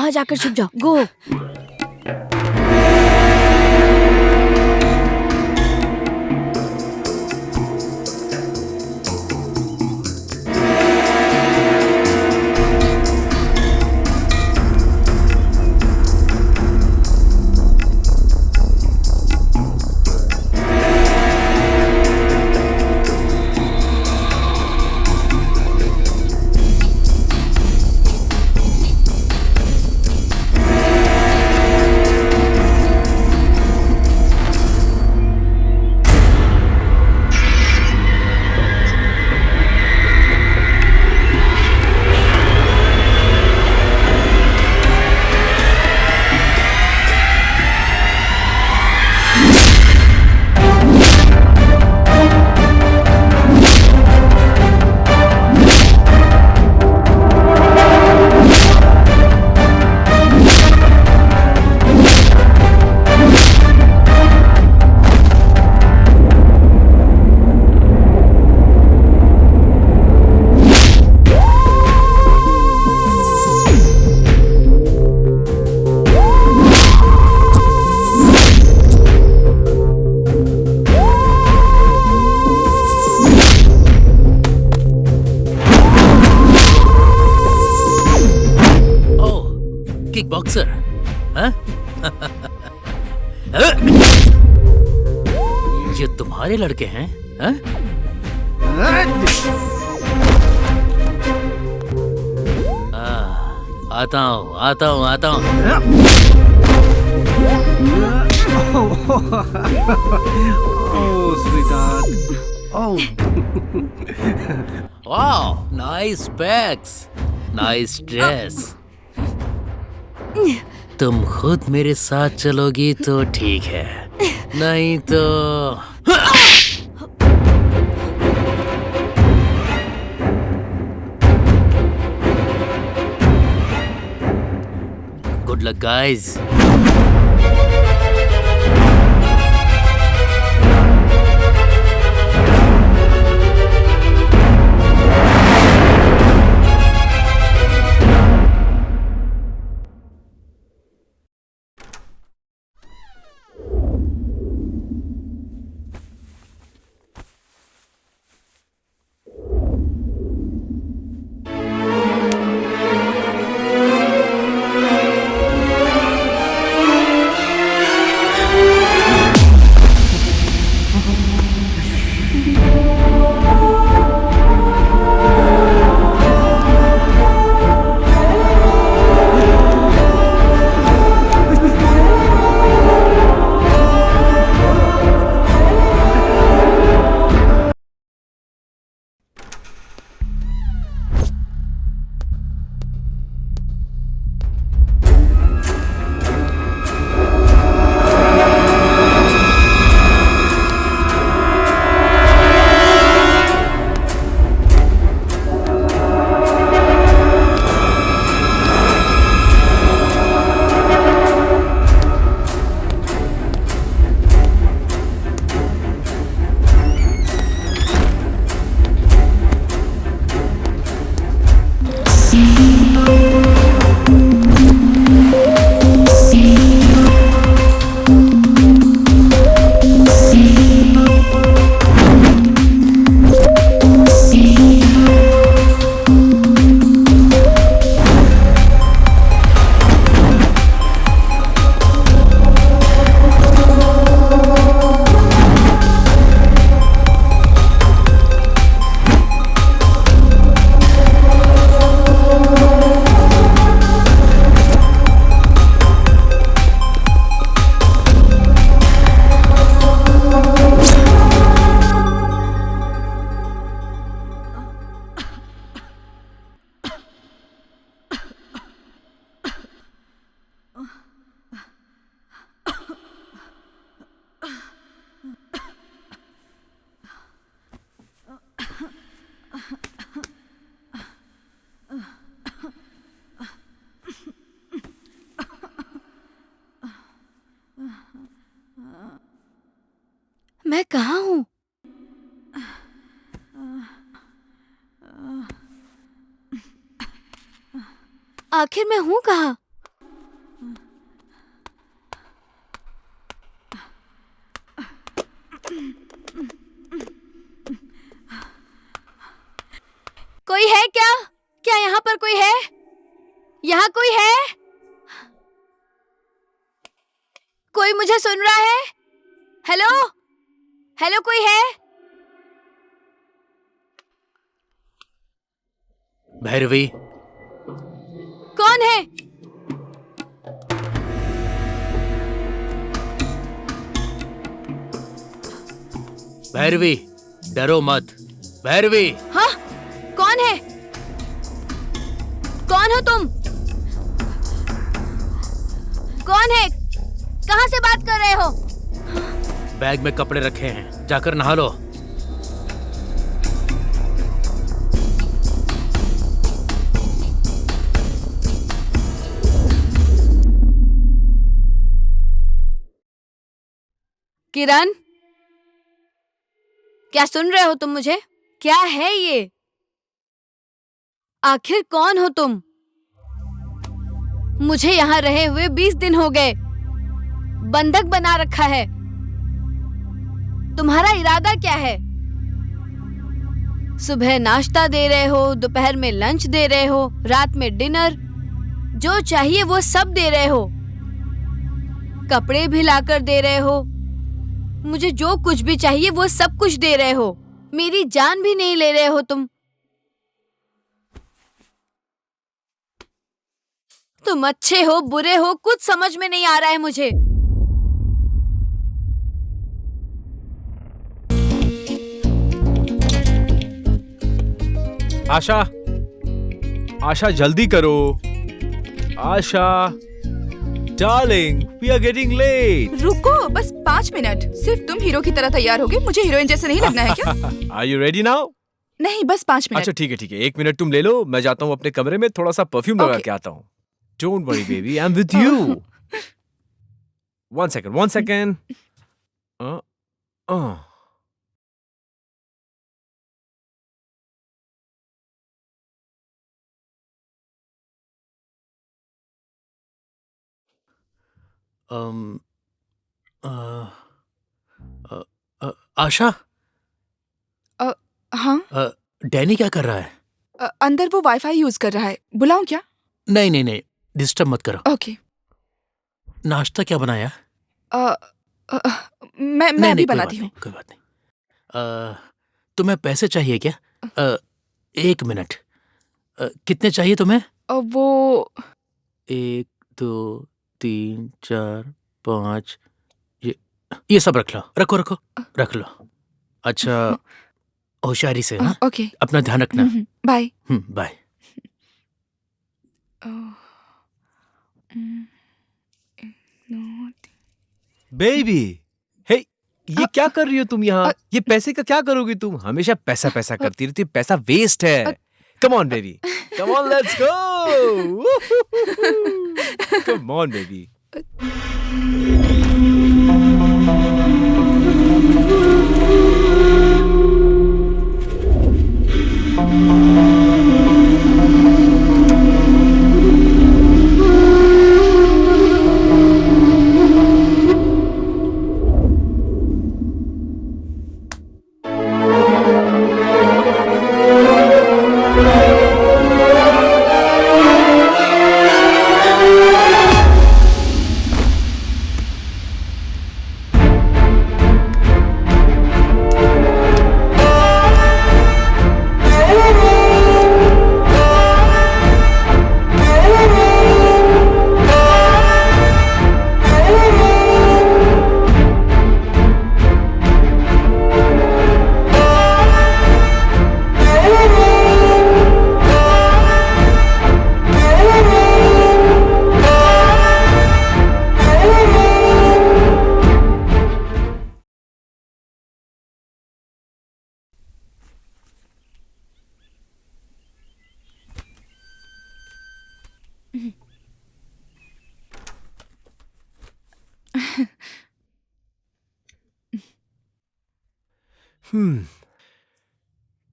वहां जाकर छुप जाओ। गो। किक बॉक्सर, हाँ? ये तुम्हारे लड़के हैं, हाँ? आता हूँ, आता हूँ, आता हूँ। Oh, sweetheart. Oh. वाह, नाइस बैग्स, नाइस ड्रेस। तुम खुद मेरे साथ चलोगी तो ठीक है, नहीं तो गुड लक गाइस। मैं कहाँ हूँ? आखिर मैं हूँ कहाँ? मुझे सुन रहा है? हेलो हेलो, कोई है? भैरवी, कौन है? भैरवी, डरो मत। भैरवी। हाँ, कौन है? कौन हो तुम? कौन है? कहाँ से बात कर रहे हो? बैग में कपड़े रखे हैं, जाकर नहा लो। किरण, क्या सुन रहे हो तुम मुझे? क्या है ये? आखिर कौन हो तुम? मुझे यहाँ रहे हुए 20 दिन हो गए। बंधक बना रखा है। तुम्हारा इरादा क्या है? सुबह नाश्ता दे रहे हो, दोपहर में लंच दे रहे हो, रात में डिनर, जो चाहिए वो सब दे रहे हो। कपड़े भी लाकर दे रहे हो। मुझे जो कुछ भी चाहिए वो सब कुछ दे रहे हो। मेरी जान भी नहीं ले रहे हो तुम। तुम अच्छे हो बुरे हो कुछ समझ में नहीं आ रहा है मुझे। आशा, आशा जल्दी करो। Asha, darling, we are getting late. रुको बस 5 मिनट। सिर्फ तुम हीरो की तरह तैयार होगे, मुझे हीरोइन जैसे नहीं लगना है क्या? Are you ready now? नहीं, बस 5 मिनट। अच्छा ठीक है ठीक है, 1 मिनट तुम ले लो, मैं जाता हूँ अपने कमरे में थोड़ा सा परफ्यूम लगा Okay. के आता हूँ। Don't worry baby, I am with you. 1 second 1 second. Um, uh, Asha, हाँ, डैनी क्या कर रहा है? अंदर वो वाईफाई यूज कर रहा है। बुलाऊं क्या? नहीं नहीं नहीं, डिस्टर्ब मत करो। ओके। नाश्ता क्या बनाया? मैं नहीं अभी नहीं, कोई बनाती बात हूँ। नहीं, कोई बात नहीं। तुम्हें पैसे चाहिए क्या? 1 मिनट। कितने चाहिए तुम्हें? वो 1 2 3 4 5। ये सब रख लो, रखो रखो, रख लो। अच्छा, होशियारी से। हाँ, ओके। अपना ध्यान रखना। बाय। बाय। बेबी, हे, ये क्या कर रही हो तुम यहाँ? ये पैसे का क्या करोगी तुम? हमेशा पैसा पैसा करती रहती है, पैसा वेस्ट है। Come on baby, come on, let's go. Come on baby.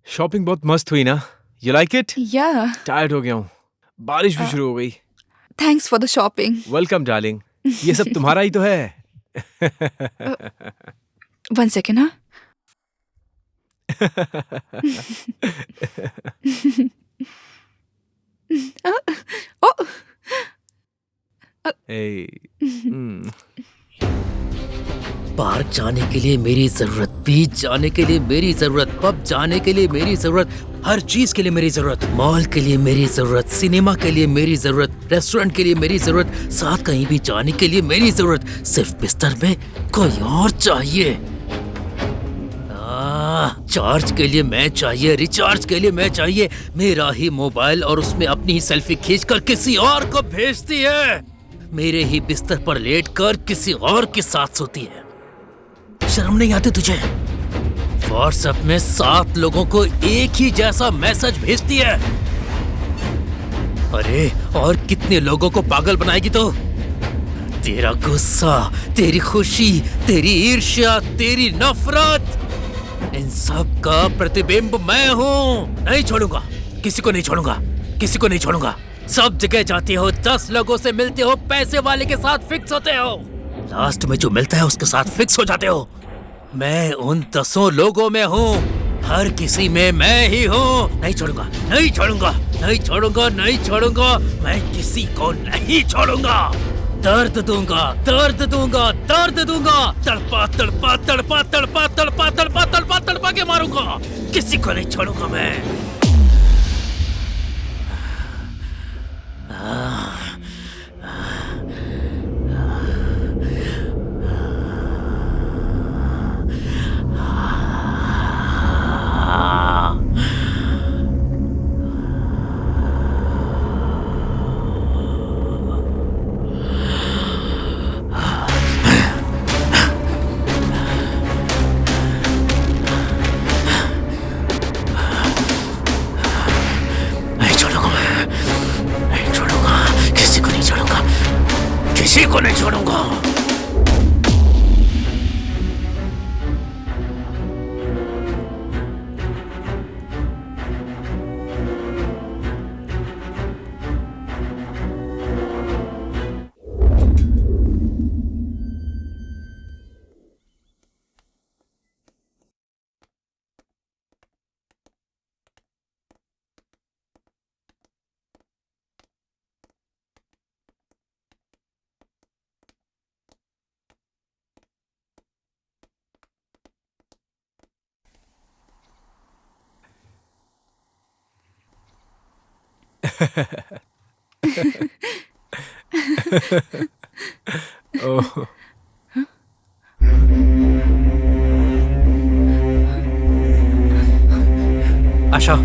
Shopping बहुत मस्त हुई ना? You like it? या, टायर्ड हो गया हूँ, बारिश भी शुरू हो गई। Thanks for the shopping. Welcome darling, ये सब तुम्हारा ही तो है। 1 सेकेंड। हाँ, Hey. पार्क जाने के लिए मेरी जरूरत, बीच जाने के लिए मेरी जरूरत, पब जाने के लिए मेरी जरूरत, हर चीज के लिए मेरी जरूरत, मॉल के लिए मेरी जरूरत, सिनेमा के लिए मेरी जरूरत, रेस्टोरेंट के लिए मेरी जरूरत, साथ कहीं भी जाने के लिए मेरी जरूरत। सिर्फ बिस्तर में कोई और चाहिए। चार्ज के लिए मैं चाहिए, रिचार्ज के लिए मैं चाहिए। मेरा ही मोबाइल और उसमें अपनी ही सेल्फी खींचकर किसी और को भेजती है। मेरे ही बिस्तर पर लेटकर किसी और के साथ सोती है। शर्म नहीं आती तुझे? व्हाट्सएप में 7 लोगों को एक ही जैसा मैसेज भेजती है। अरे और कितने लोगों को पागल बनाएगी तो? तेरा गुस्सा, तेरी खुशी, तेरी ईर्ष्या, तेरी नफरत, इन सब का प्रतिबिंब मैं हूँ। नहीं छोड़ूंगा, किसी को नहीं छोड़ूंगा, किसी को नहीं छोड़ूंगा। सब जगह जाते हो, 10 लोगों से मिलते हो, पैसे वाले के साथ फिक्स होते हो, लास्ट में जो मिलता है उसके साथ फिक्स हो जाते हो। मैं उन 10 लोगों में हूँ, हर किसी में मैं ही हूँ। नहीं छोड़ूंगा, नहीं छोड़ूंगा, नहीं छोड़ूंगा, नहीं छोड़ूंगा, मैं किसी को नहीं छोड़ूंगा। दर्द दूंगा, दर्द दूंगा, दर्द दूंगा, तड़पा तड़पा तड़पा तड़पा तड़पा तड़पा तड़पा तड़पा के मारूंगा। किसी को नहीं छोड़ूंगा मैं। किसी को नहीं छोड़ूंगा। ओह, आशा,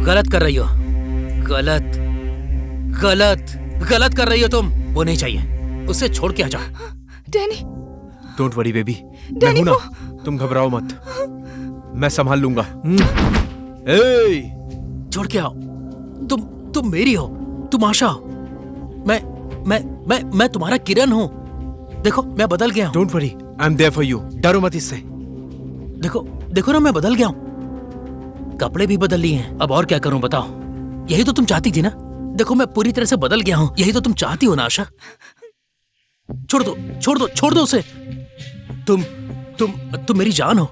गलत कर रही हो, गलत गलत गलत कर रही हो तुम। वो नहीं चाहिए, उसे छोड़ के आ जा। डैनी, डोंट वरी बेबी, मैं डैनी हूं ना, तुम घबराओ मत, मैं संभाल लूंगा। ए, छोड़ के आओ। तुम मेरी हो, तुम आशा हो। मैं तुम्हारा किरण हूँ। देखो मैं बदल गया हूँ। Don't worry, I am there for you. डरो मत इससे। देखो ना, मैं बदल गया हूँ। कपड़े भी बदल लिए हैं। अब और क्या करूं बताओ? यही तो तुम चाहती थी ना। देखो मैं पूरी तरह से बदल गया हूँ। यही तो तुम चाहती हो ना आशा? छोड़ दो उसे। तुम मेरी जान हो।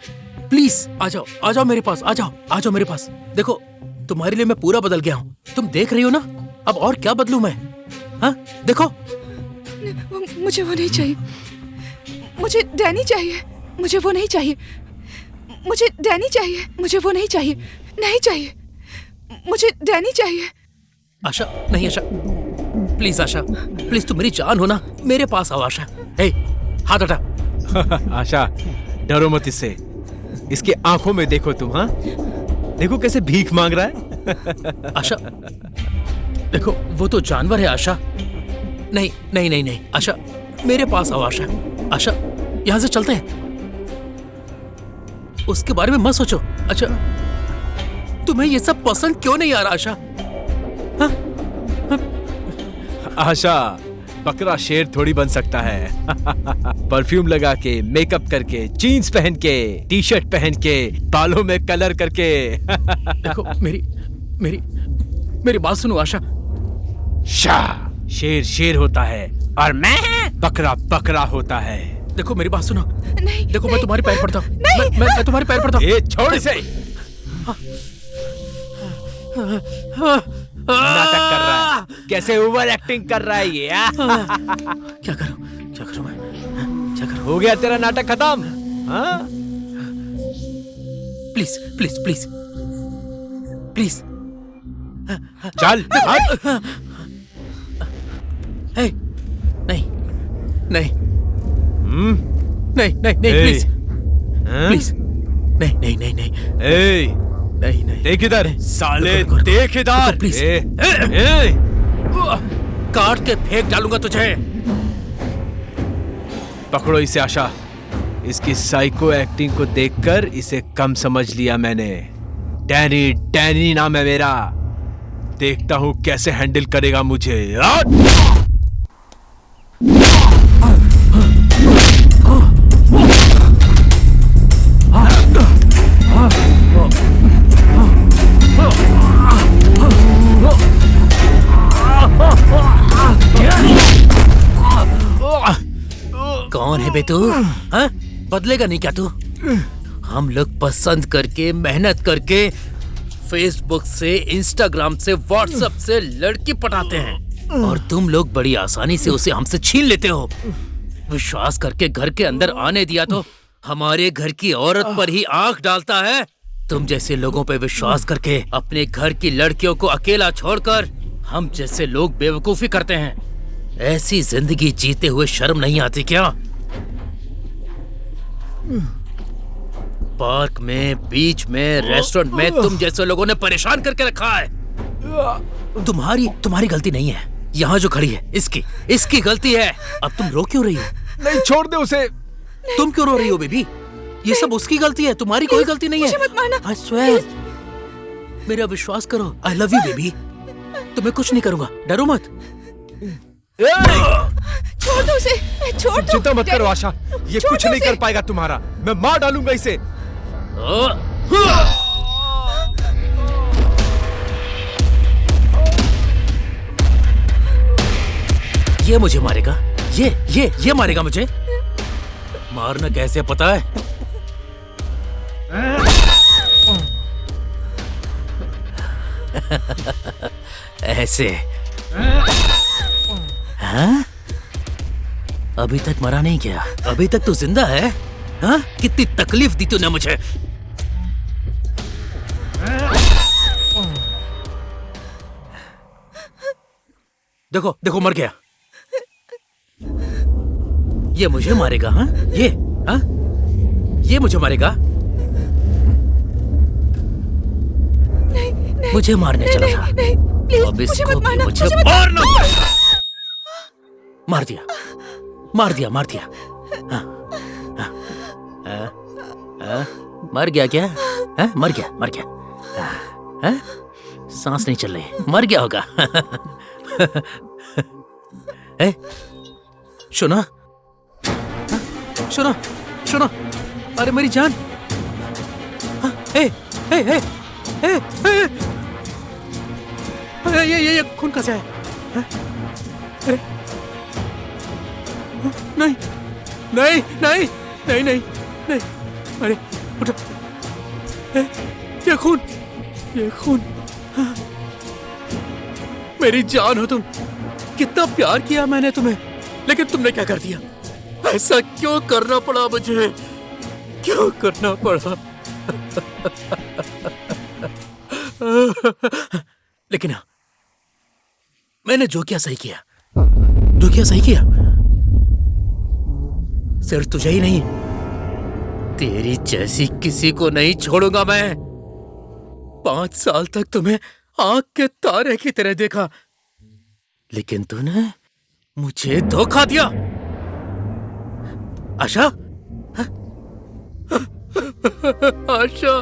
प्लीज आ जाओ मेरे पास, आ जाओ मेरे पास। देखो तुम्हारे लिए मैं पूरा बदल गया हूँ। तुम देख रही हो ना, अब और क्या बदलूं मैं? हाँ देखो। मुझे वो नहीं चाहिए, मुझे डैनी चाहिए। मुझे वो नहीं चाहिए, मुझे डैनी चाहिए। मुझे वो नहीं चाहिए, नहीं चाहिए, मुझे डैनी चाहिए। आशा नहीं, आशा प्लीज, आशा प्लीज, तुम मेरी जान हो ना, मेरे पास आओ आशा। हे हाथ हटा। आशा डरो मत इससे। इसकी आंखों में देखो तुम। हाँ देखो कैसे भीख मांग रहा है। आशा देखो, वो तो जानवर है आशा। नहीं आशा, मेरे पास आओ आशा। आशा यहां से चलते हैं। उसके बारे में मत सोचो। अच्छा तुम्हें ये सब पसंद क्यों नहीं आ रहा आशा? हाँ? आशा बकरा शेर थोड़ी बन सकता है। परफ्यूम लगा के, मेकअप करके, जीन्स पहन के, टी शर्ट पहन के, बालों में कलर करके। देखो मेरी बात सुनो आशा। शेर शेर होता है और मैं बकरा बकरा होता है। देखो मेरी बात सुनो। नहीं, देखो मैं तुम्हारे पैर पड़ता हूँ। नहीं। मैं तुम्हारे पैर पड़ता हूँ। ये छोड़ इसे। नाटक कर रहा है, कैसे ओवर एक्टिंग कर रहा है ये। क्या करूं मैं? क्या करूं? हो गया तेरा नाटक खत्म। हाँ? Please please please please. चल भाग। हे, नहीं नहीं हम्म? नहीं नहीं नहीं ए, प्लीज हाँ? प्लीज नहीं नहीं नहीं नहीं ए, नहीं नहीं देख इधर साले, रुको, रुको, देख इधर। रुको, प्लीज। ए, ए, काट के फेंक डालूंगा तुझे। पकड़ो इसे आशा। इसकी साइको एक्टिंग को देखकर इसे कम समझ लिया मैंने। डैनी, डैनी नाम है मेरा। देखता हूं कैसे हैंडल करेगा मुझे। कौन है बे तू? हाँ? बदलेगा नहीं क्या तू? हम लोग पसंद करके, मेहनत करके फेसबुक से, इंस्टाग्राम से, व्हाट्सएप से लड़की पटाते हैं और तुम लोग बड़ी आसानी से उसे हमसे छीन लेते हो। विश्वास करके घर के अंदर आने दिया तो हमारे घर की औरत पर ही आंख डालता है। तुम जैसे लोगों पे विश्वास करके अपने घर की लड़कियों को अकेला छोड़कर हम जैसे लोग बेवकूफी करते हैं। ऐसी जिंदगी जीते हुए शर्म नहीं आती क्या? पार्क में, बीच में, रेस्टोरेंट में तुम जैसे लोगों ने परेशान करके रखा है। तुम्हारी गलती नहीं है। यहाँ जो खड़ी है इसकी गलती है। अब तुम रो क्यों रही हो? नहीं, छोड़ दे उसे। तुम क्यों रो रही हो बेबी? ये सब उसकी गलती है, तुम्हारी कोई गलती नहीं है। मुझे मत मारना। I swear, मेरा विश्वास करो। I love you baby. तुम्हें कुछ नहीं करूंगा, डरो मत। छोड़ दो उसे, छोड़ दो। चिंता मत करो डैनी, आशा, ये छोड़ कुछ दो नहीं उसे। कर पाएगा तुम्हारा। मैं मार डालूंगा इसे। ये मुझे मारेगा, ये मारेगा मुझे। मारना कैसे पता है? ऐसे। हाँ? अभी तक मरा नहीं क्या? अभी तक तो जिंदा है। हाँ? कितनी तकलीफ दी तूने मुझे। देखो देखो, मर गया। ये मुझे मारेगा? हाँ? हाँ? ये मुझे मारेगा? नहीं, मुझे मारने चला था। नहीं, प्लीज, अब मुझे इसको मत भी मारना, मुझे मुझे मत मारना मारना। पड़ेगा। मार दिया। हाँ, हाँ, हाँ, मर गया क्या? हाँ? मर गया। हाँ? सांस नहीं चल रही, मर गया होगा। ए, सुना? सुना? अरे मेरी जान। हाँ, ये खून कैसे है? हाँ? अरे नहीं, अरे उठो। ये खून। हाँ। मेरी जान हो तुम। कितना प्यार किया मैंने तुम्हें, लेकिन तुमने क्या कर दिया? ऐसा क्यों करना पड़ा मुझे? क्यों करना पड़ा? लेकिन मैंने जो किया सही किया। सिर्फ तुझे ही नहीं, तेरी जैसी किसी को नहीं छोड़ूंगा मैं। 5 साल तक तुम्हें आंख के तारे की तरह देखा, लेकिन तूने मुझे धोखा दिया। आशा? आशा।